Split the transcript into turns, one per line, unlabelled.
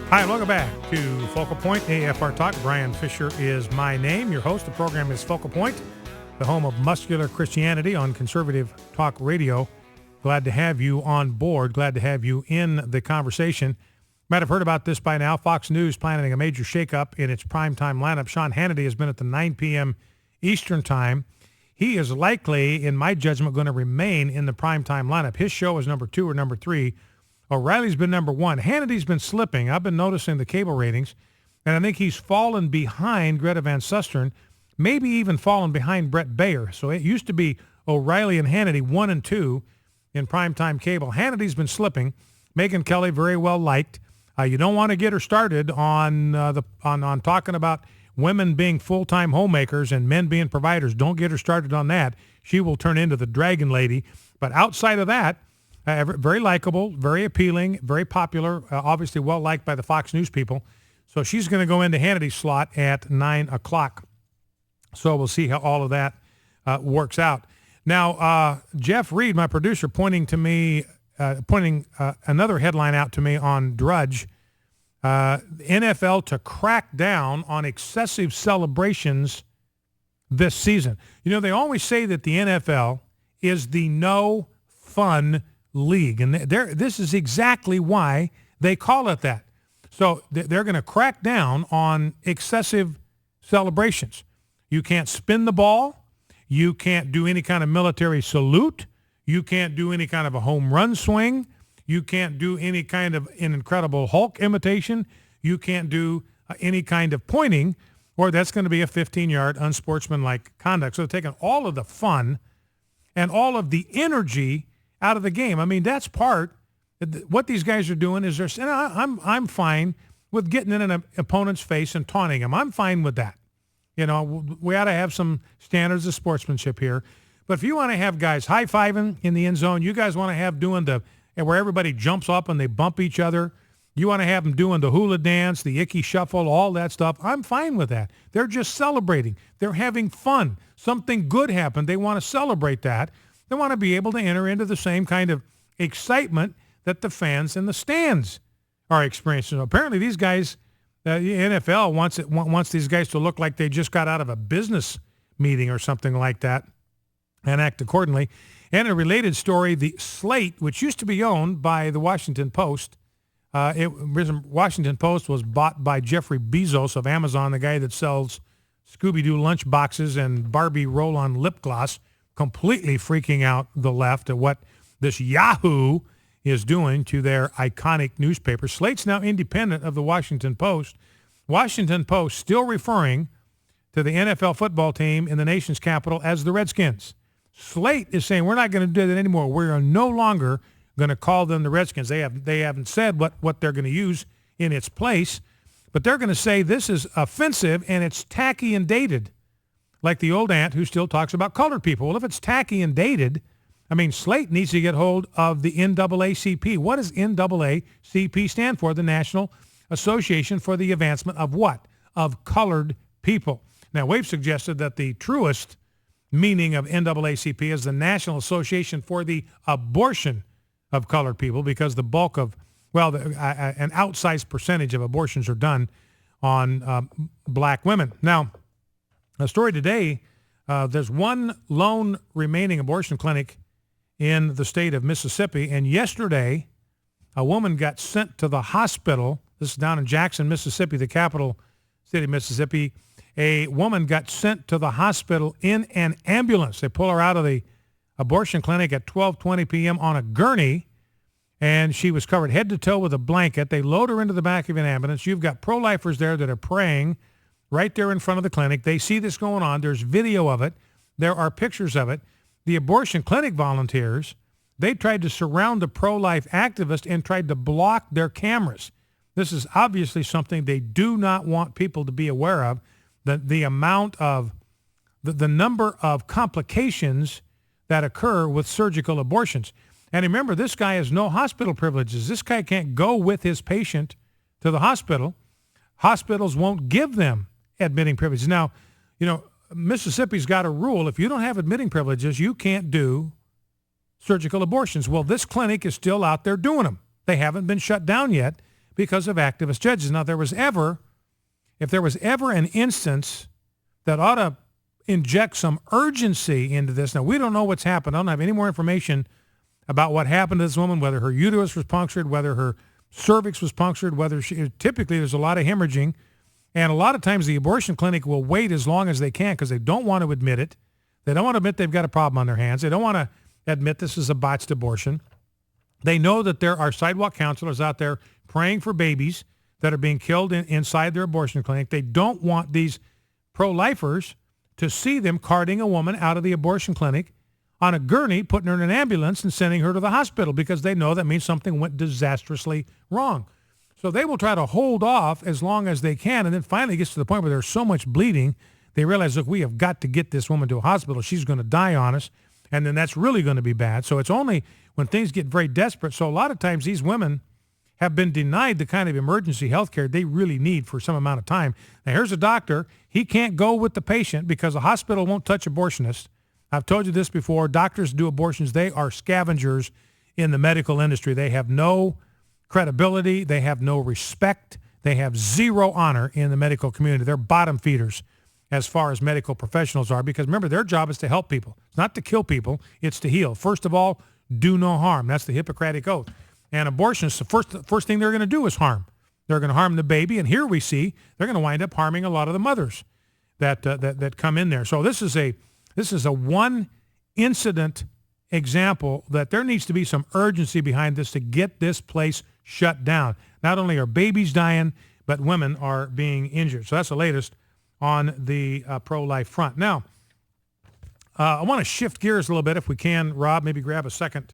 Hi, welcome back to Focal Point, AFR Talk. Brian Fisher is my name. Your host. The program is Focal Point, the home of muscular Christianity on Conservative Talk Radio. Glad to have you on board. Glad to have you in the conversation. Might have heard about this by now. Fox News planning a major shakeup in its primetime lineup. Sean Hannity has been at the 9 p.m. Eastern time. He is likely, in my judgment, going to remain in the primetime lineup. His show is number 2 or number 3. O'Reilly's been number 1. Hannity's been slipping. I've been noticing the cable ratings, and I think he's fallen behind Greta Van Susteren, maybe even fallen behind Brett Baer. So it used to be O'Reilly and Hannity 1 and 2 in primetime cable. Hannity's been slipping. Megyn Kelly, very well liked. You don't want to get her started on talking about women being full-time homemakers and men being providers. Don't get her started on that. She will turn into the Dragon Lady. But outside of that, very likable, very appealing, very popular, obviously well-liked by the Fox News people. So she's going to go into Hannity's slot at 9 o'clock. So we'll see how all of that works out. Now, Jeff Reed, my producer, pointing another headline out to me on Drudge, NFL to crack down on excessive celebrations this season. You know, they always say that the NFL is the no fun league, and this is exactly why they call it that. So they're going to crack down on excessive celebrations. You can't spin the ball. You can't do any kind of military salute. You can't do any kind of a home run swing. You can't do any kind of an Incredible Hulk imitation. You can't do any kind of pointing, or that's going to be a 15-yard unsportsmanlike conduct. So they're taking all of the fun and all of the energy out of the game. I mean, that's what these guys are doing is I'm fine with getting in an opponent's face and taunting him. I'm fine with that. You know, we ought to have some standards of sportsmanship here. But if you want to have guys high-fiving in the end zone, you guys want to have doing where everybody jumps up and they bump each other, you want to have them doing the hula dance, the icky shuffle, all that stuff, I'm fine with that. They're just celebrating. They're having fun. Something good happened. They want to celebrate that. They want to be able to enter into the same kind of excitement that the fans in the stands are experiencing. Apparently these guys, the NFL wants these guys to look like they just got out of a business meeting or something like that and act accordingly. And a related story, the Slate, which used to be owned by the Washington Post, Washington Post was bought by Jeffrey Bezos of Amazon, the guy that sells Scooby-Doo lunch boxes and Barbie roll-on lip gloss, completely freaking out the left at what this Yahoo is doing to their iconic newspaper. Slate's now independent of the Washington Post. Washington Post still referring to the NFL football team in the nation's capital as the Redskins. Slate is saying we're not going to do that anymore. We are no longer going to call them the Redskins. They haven't said what they're going to use in its place, but they're going to say this is offensive and it's tacky and dated, like the old aunt who still talks about colored people. Well, if it's tacky and dated, I mean, Slate needs to get hold of the NAACP. What does NAACP stand for? The National Association for the Advancement of what? Of colored people. Now, we've suggested that the truest meaning of NAACP is the National Association for the Abortion of Colored People, because the bulk of, an outsized percentage of abortions are done on black women. Now, a story today, there's one lone remaining abortion clinic in the state of Mississippi, and yesterday a woman got sent to the hospital. This is down in Jackson, Mississippi, the capital city of Mississippi. A woman got sent to the hospital in an ambulance. They pull her out of the abortion clinic at 12:20 p.m. on a gurney, and she was covered head to toe with a blanket. They load her into the back of an ambulance. You've got pro-lifers there that are praying right there in front of the clinic. They see this going on. There's video of it. There are pictures of it. The abortion clinic volunteers, they tried to surround the pro-life activist and tried to block their cameras. This is obviously something they do not want people to be aware of. The amount of, the number of complications that occur with surgical abortions. And remember, this guy has no hospital privileges. This guy can't go with his patient to the hospital. Hospitals won't give them admitting privileges. Now, Mississippi's got a rule. If you don't have admitting privileges, you can't do surgical abortions. Well, this clinic is still out there doing them. They haven't been shut down yet because of activist judges. Now, if there was ever an instance that ought to inject some urgency into this. Now, we don't know what's happened. I don't have any more information about what happened to this woman, whether her uterus was punctured, whether her cervix was punctured, typically there's a lot of hemorrhaging. And a lot of times the abortion clinic will wait as long as they can because they don't want to admit it. They don't want to admit they've got a problem on their hands. They don't want to admit this is a botched abortion. They know that there are sidewalk counselors out there praying for babies that are being killed inside their abortion clinic. They don't want these pro-lifers to see them carting a woman out of the abortion clinic on a gurney, putting her in an ambulance and sending her to the hospital because they know that means something went disastrously wrong. So they will try to hold off as long as they can, and then finally it gets to the point where there's so much bleeding, they realize, look, we have got to get this woman to a hospital. She's going to die on us, and then that's really going to be bad. So it's only when things get very desperate. So a lot of times these women have been denied the kind of emergency health care they really need for some amount of time. Now, here's a doctor. He can't go with the patient because the hospital won't touch abortionists. I've told you this before. Doctors do abortions. They are scavengers in the medical industry. They have no credibility. They have no respect. They have zero honor in the medical community. They're bottom feeders as far as medical professionals are because, remember, their job is to help people. It's not to kill people. It's to heal. First of all, do no harm. That's the Hippocratic Oath. And abortionists, the first thing they're going to do is harm. They're going to harm the baby. And here we see they're going to wind up harming a lot of the mothers that come in there. So this is a one incident example that there needs to be some urgency behind this to get this place shut down. Not only are babies dying, but women are being injured. So that's the latest on the pro-life front. Now, I want to shift gears a little bit if we can, Rob, maybe grab a second